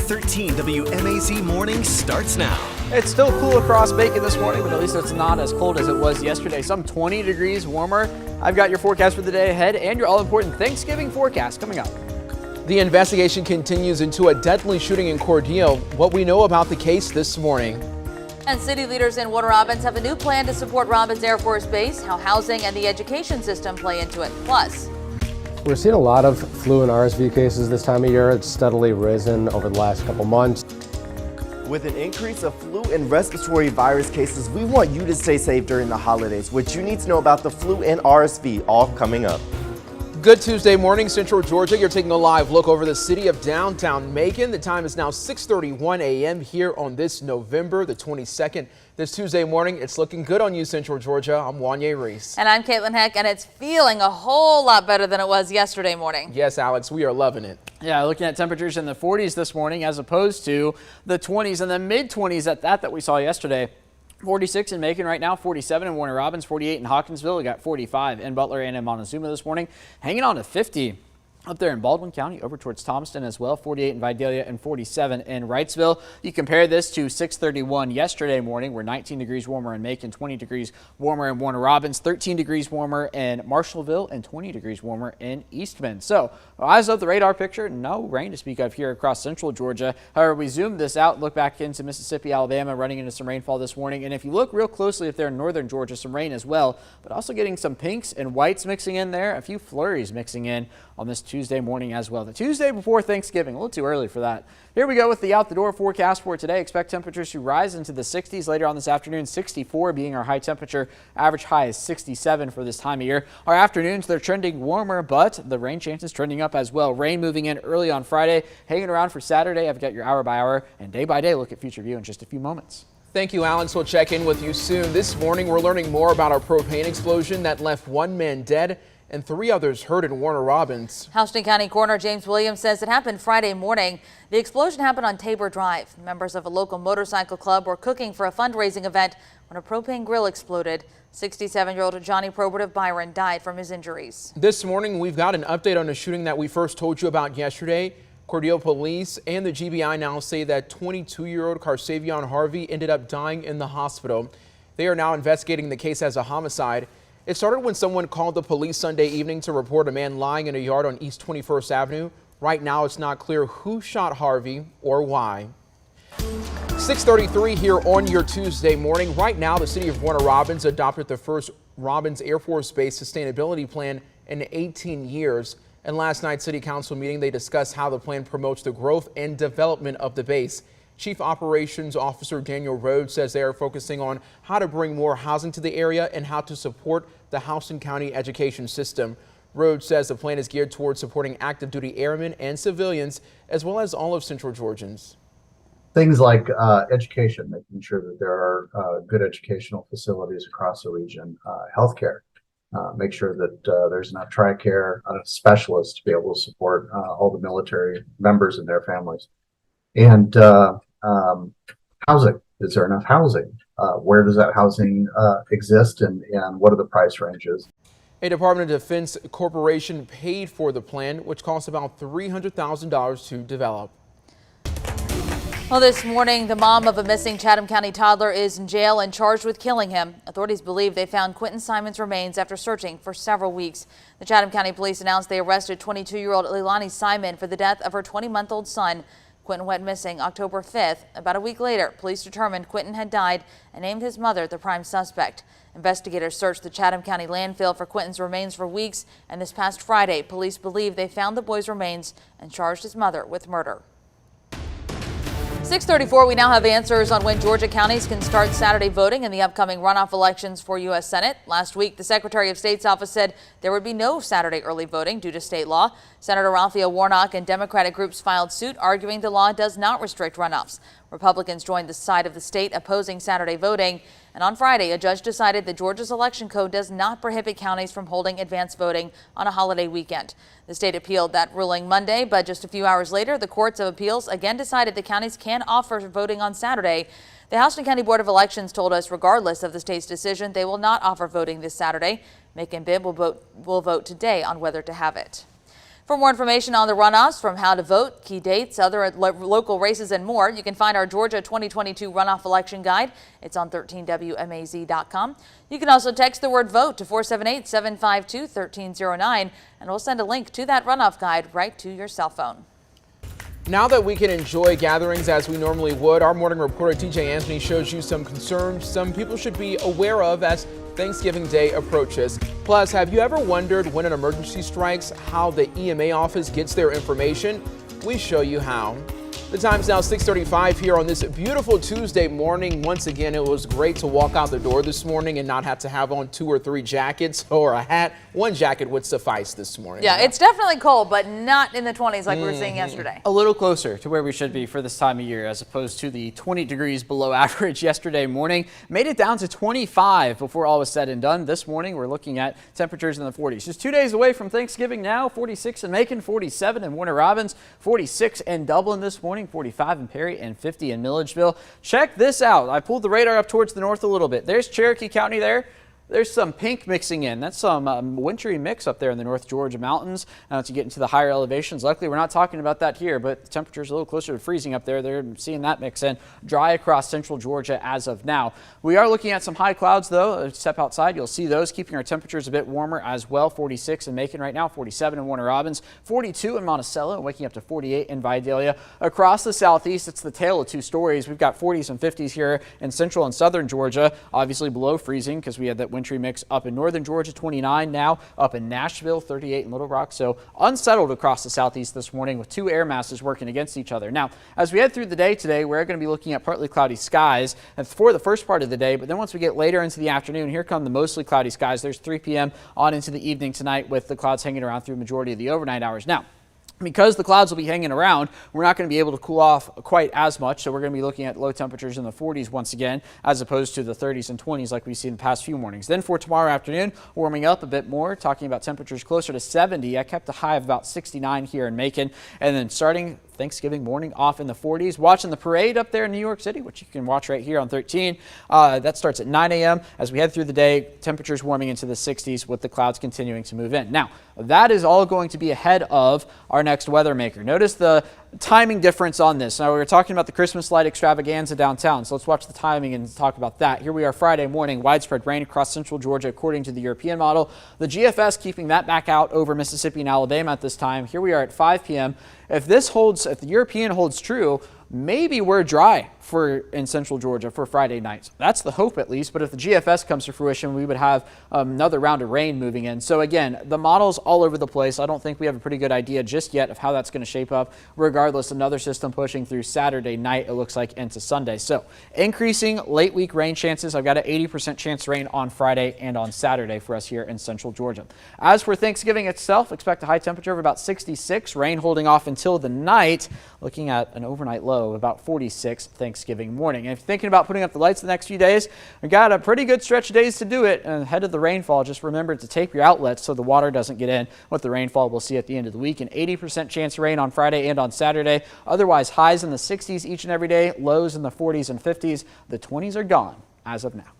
13 WMAZ Morning starts now. It's still cool across Macon this morning, but at least it's not as cold as it was yesterday. Some 20 degrees warmer. I've got your forecast for the day ahead and your all-important Thanksgiving forecast coming up. The investigation continues into a deadly shooting in Cordele. What we know about the case this morning. And city leaders in Warner Robins have a new plan to support Robins Air Force Base, how housing and the education system play into it. Plus, we're seeing a lot of flu and RSV cases this time of year. It's steadily risen over the last couple months. With an increase of flu and respiratory virus cases, we want you to stay safe during the holidays. What you need to know about the flu and RSV, all coming up. Good Tuesday morning, Central Georgia. You're taking a live look over the city of downtown Macon. The time is now 6:31 a.m. here on this November the 22nd. This Tuesday morning, it's looking good on you, Central Georgia. I'm Wanye Reese. And I'm Caitlin Heck, and it's feeling a whole lot better than it was yesterday morning. Yes, Alex, we are loving it. Yeah, looking at temperatures in the 40s this morning as opposed to the 20s and the mid-20s at that we saw yesterday. 46 in Macon right now, 47 in Warner Robins, 48 in Hawkinsville. We got 45 in Butler and in Montezuma this morning. Hanging on to 50 up there in Baldwin County, over towards Thomaston as well, 48 in Vidalia and 47 in Wrightsville. You compare this to 6:31 yesterday morning. We're 19 degrees warmer in Macon, 20 degrees warmer in Warner Robins, 13 degrees warmer in Marshallville, and 20 degrees warmer in Eastman. So, as of the radar picture, no rain to speak of here across central Georgia. However, we zoom this out, look back into Mississippi, Alabama, running into some rainfall this morning. And if you look real closely up there in northern Georgia, some rain as well, but also getting some pinks and whites mixing in there, a few flurries mixing in on this Tuesday morning as well. The Tuesday before Thanksgiving, a little too early for that. Here we go with the out-the-door forecast for today. Expect temperatures to rise into the 60s later on this afternoon, 64 being our high temperature. Average high is 67 for this time of year. Our afternoons, they're trending warmer, but the rain chances trending up as well. Rain moving in early on Friday, hanging around for Saturday. I've got your hour-by-hour and day-by-day look at future view in just a few moments. Thank you, Alex. We'll check in with you soon. This morning, we're learning more about our propane explosion that left one man dead and 3 others hurt in Warner Robins. Houston County Coroner James Williams says it happened Friday morning. The explosion happened on Tabor Drive. Members of a local motorcycle club were cooking for a fundraising event when a propane grill exploded. 67-year-old Johnny Probert of Byron died from his injuries. This morning, we've got an update on a shooting that we first told you about yesterday. Cordele police and the GBI now say that 22-year-old Carsavion Harvey ended up dying in the hospital. They are now investigating the case as a homicide. It started when someone called the police Sunday evening to report a man lying in a yard on East 21st Avenue. Right now, it's not clear who shot Harvey or why. 6:33 here on your Tuesday morning. Right now, the city of Warner Robins adopted the first Robins Air Force Base sustainability plan in 18 years. In last night's city council meeting, they discussed how the plan promotes the growth and development of the base. Chief Operations Officer Daniel Rhodes says they are focusing on how to bring more housing to the area and how to support the Houston County education system. Rhodes says the plan is geared towards supporting active duty airmen and civilians, as well as all of Central Georgians. Things like education, making sure that there are good educational facilities across the region, healthcare, make sure that there's enough TRICARE, specialists to be able to support all the military members and their families. And housing, is there enough housing? Where does that housing exist and what are the price ranges? A Department of Defense corporation paid for the plan, which costs about $300,000 to develop. Well, this morning, the mom of a missing Chatham County toddler is in jail and charged with killing him. Authorities believe they found Quentin Simon's remains after searching for several weeks. The Chatham County Police announced they arrested 22-year-old Leilani Simon for the death of her 20-month-old son. Quentin went missing October 5th. About a week later, police determined Quentin had died and named his mother the prime suspect. Investigators searched the Chatham County landfill for Quentin's remains for weeks, and this past Friday, police believe they found the boy's remains and charged his mother with murder. 6:34, we now have answers on when Georgia counties can start Saturday voting in the upcoming runoff elections for U.S. Senate. Last week, the Secretary of State's office said there would be no Saturday early voting due to state law. Senator Raphael Warnock and Democratic groups filed suit arguing the law does not restrict runoffs. Republicans joined the side of the state opposing Saturday voting. And on Friday, a judge decided that Georgia's election code does not prohibit counties from holding advanced voting on a holiday weekend. The state appealed that ruling Monday, but just a few hours later, the courts of appeals again decided the counties can offer voting on Saturday. The Houston County Board of Elections told us regardless of the state's decision, they will not offer voting this Saturday. Macon Bibb will vote today on whether to have it. For more information on the runoffs, from how to vote, key dates, other local races, and more, you can find our Georgia 2022 runoff election guide. It's on 13WMAZ.com. You can also text the word VOTE to 478-752-1309, and we'll send a link to that runoff guide right to your cell phone. Now that we can enjoy gatherings as we normally would, our morning reporter TJ Anthony shows you some concerns some people should be aware of as Thanksgiving Day approaches. Plus, have you ever wondered when an emergency strikes how the EMA office gets their information? We show you how. The time's now 6:35 here on this beautiful Tuesday morning. Once again, it was great to walk out the door this morning and not have to have on 2 or 3 jackets or a hat. One jacket would suffice this morning. Yeah, it's definitely cold, but not in the 20s like we were seeing yesterday. A little closer to where we should be for this time of year, as opposed to the 20 degrees below average yesterday morning. Made it down to 25 before all was said and done. This morning, we're looking at temperatures in the 40s. Just 2 days away from Thanksgiving now. 46 in Macon, 47 in Warner Robins, 46 in Dublin this morning, 45 in Perry, and 50 in Milledgeville. Check this out. I pulled the radar up towards the north a little bit. There's Cherokee County there. There's some pink mixing in. That's some wintry mix up there in the North Georgia mountains to get into the higher elevations. Luckily, we're not talking about that here, but the temperature's a little closer to freezing up there. They're seeing that mix in. Dry across central Georgia as of now. We are looking at some high clouds, though. Step outside, you'll see those, keeping our temperatures a bit warmer as well. 46 in Macon right now, 47 in Warner Robins, 42 in Monticello, and waking up to 48 in Vidalia. Across the southeast, it's the tale of 2 stories. We've got 40s and 50s here in central and southern Georgia, obviously below freezing because we had that wintry mix up in northern Georgia, 29 now, up in Nashville, 38 in Little Rock. So unsettled across the southeast this morning with 2 air masses working against each other. Now, as we head through the day today, we're going to be looking at partly cloudy skies for the first part of the day, but then once we get later into the afternoon, here come the mostly cloudy skies. There's 3 p.m. on into the evening tonight with the clouds hanging around through the majority of the overnight hours. Now, because the clouds will be hanging around, we're not going to be able to cool off quite as much. So we're going to be looking at low temperatures in the 40s once again, as opposed to the 30s and 20s like we've seen the past few mornings. Then for tomorrow afternoon, warming up a bit more, talking about temperatures closer to 70. I kept a high of about 69 here in Macon. And then starting Thanksgiving morning off in the 40s. Watching the parade up there in New York City, which you can watch right here on 13. That starts at 9 a.m. As we head through the day, temperatures warming into the 60s with the clouds continuing to move in. Now, that is all going to be ahead of our next weather maker. Notice the timing difference on this. Now, we were talking about the Christmas light extravaganza downtown, so let's watch the timing and talk about that. Here we are Friday morning, widespread rain across central Georgia according to the European model. The GFS keeping that back out over Mississippi and Alabama at this time. Here we are at 5 p.m. If the European holds true, maybe we're dry in central Georgia for Friday night. That's the hope at least, but if the GFS comes to fruition, we would have another round of rain moving in. So again, the model's all over the place. I don't think we have a pretty good idea just yet of how that's going to shape up. Regardless, another system pushing through Saturday night, it looks like, into Sunday. So increasing late week rain chances. I've got an 80% chance rain on Friday and on Saturday for us here in central Georgia. As for Thanksgiving itself, expect a high temperature of about 66, rain holding off until the night, looking at an overnight low of about 46 Thanksgiving morning. And if you're thinking about putting up the lights the next few days, we've got a pretty good stretch of days to do it. And ahead of the rainfall, just remember to tape your outlets so the water doesn't get in with the rainfall we'll see at the end of the week. An 80% chance of rain on Friday and on Saturday. Otherwise, highs in the 60s each and every day, lows in the 40s and 50s. The 20s are gone as of now.